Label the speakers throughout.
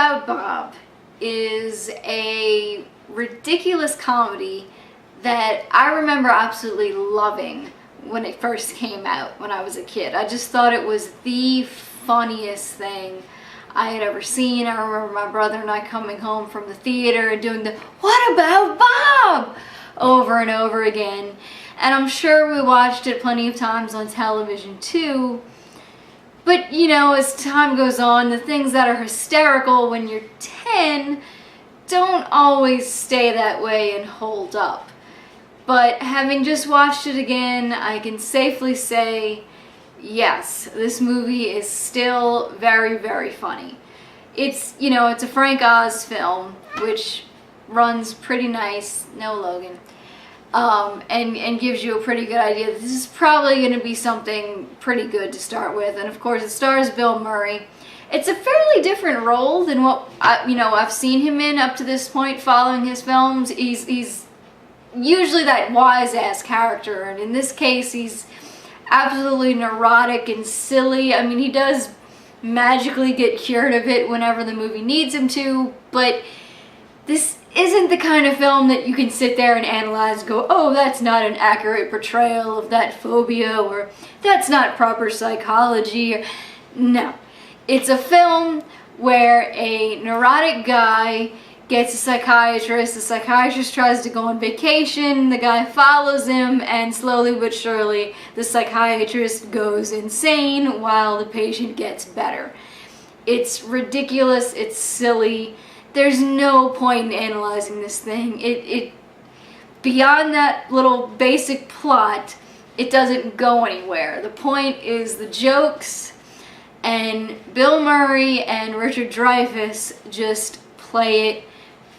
Speaker 1: About Bob is a ridiculous comedy that I remember absolutely loving when it first came out when I was a kid. I just thought it was the funniest thing I had ever seen. I remember my brother and I coming home from the theater and doing the "What about Bob?" over and over again. And I'm sure we watched it plenty of times on television too. But you know, as time goes on, the things that are hysterical when you're 10 don't always stay that way and hold up. But having just watched it again, I can safely say, yes, this movie is still very, very funny. It's, you know, it's a Frank Oz film, which runs pretty nice, no Logan, and gives you a pretty good idea that this is probably going to be something pretty good to start with. And of course, it stars Bill Murray. It's a fairly different role than what I've seen him in up to this point following his films. He's usually that wise-ass character, and in this case he's absolutely neurotic and silly. I mean, he does magically get cured of it whenever the movie needs him to, but this isn't the kind of film that you can sit there and analyze and go, oh, that's not an accurate portrayal of that phobia, or that's not proper psychology. No. It's a film where a neurotic guy gets a psychiatrist, the psychiatrist tries to go on vacation, the guy follows him, and slowly but surely the psychiatrist goes insane while the patient gets better. It's ridiculous, it's silly, there's no point in analyzing this thing. It beyond that little basic plot, it doesn't go anywhere. The point is the jokes, and Bill Murray and Richard Dreyfuss just play it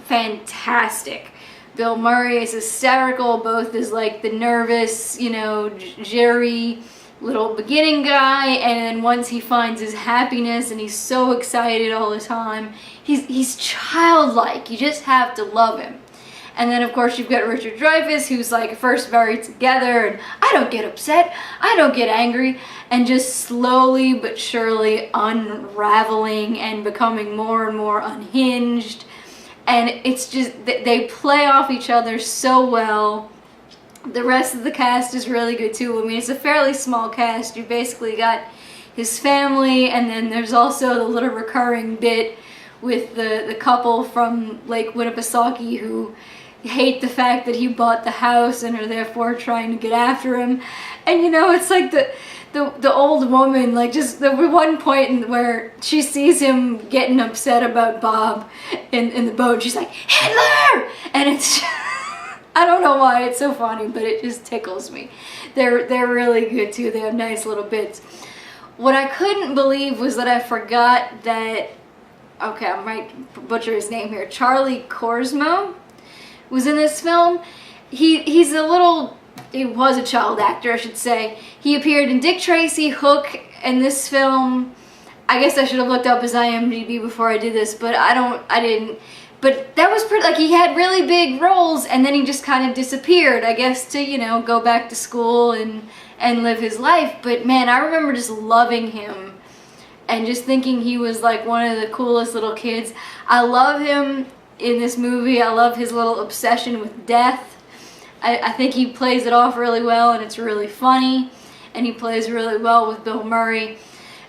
Speaker 1: fantastic. Bill Murray is hysterical, both as like the nervous, you know, Jerry little beginning guy, and then once he finds his happiness and he's so excited all the time, he's childlike. You just have to love him. And then of course you've got Richard Dreyfuss, who's like first very together and I don't get upset, I don't get angry, and just slowly but surely unraveling and becoming more and more unhinged. And it's just, they play off each other so well. The rest of the cast is really good too. I mean, it's a fairly small cast. You basically got his family, and then there's also the little recurring bit with the couple from Lake Winnipesaukee who hate the fact that he bought the house and are therefore trying to get after him. And you know, it's like the old woman, like just the one point where she sees him getting upset about Bob in the boat, she's like, Hitler! And it's I don't know why it's so funny, but it just tickles me. They're really good too. They have nice little bits. What I couldn't believe was that I forgot that, okay, I might butcher his name here, Charlie Korsmo was in this film. He was a child actor, I should say. He appeared in Dick Tracy, Hook, and this film. I guess I should have looked up his IMDb before I did this, but I didn't. But that was pretty, like, he had really big roles, and then he just kind of disappeared, I guess, to, you know, go back to school and live his life. But man, I remember just loving him and just thinking he was like one of the coolest little kids. I love him in this movie. I love his little obsession with death. I think he plays it off really well, and it's really funny, and he plays really well with Bill Murray.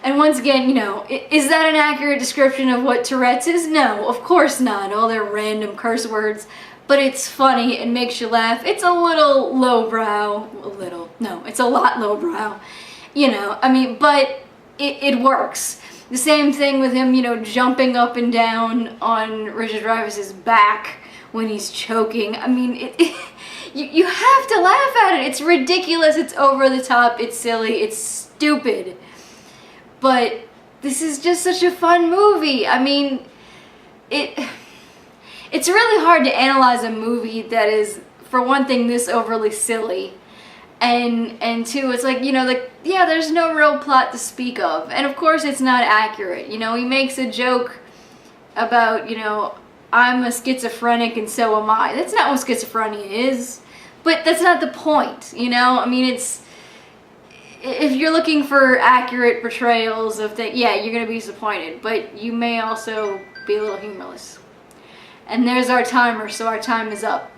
Speaker 1: And once again, you know, is that an accurate description of what Tourette's is? No, of course not. All their random curse words. But it's funny, it makes you laugh. It's a little lowbrow. It's a lot lowbrow. You know, I mean, but it works. The same thing with him, you know, jumping up and down on Richard Dreyfuss's back when he's choking. I mean, you have to laugh at it. It's ridiculous, it's over the top, it's silly, it's stupid. But this is just such a fun movie. I mean, it's really hard to analyze a movie that is, for one thing, this overly silly. And two, it's like, you know, like, yeah, there's no real plot to speak of. And of course it's not accurate. You know, he makes a joke about, you know, I'm a schizophrenic and so am I. That's not what schizophrenia is. But that's not the point, you know? I mean, if you're looking for accurate portrayals of things, yeah, you're going to be disappointed, but you may also be a little humorless. And there's our timer, so our time is up.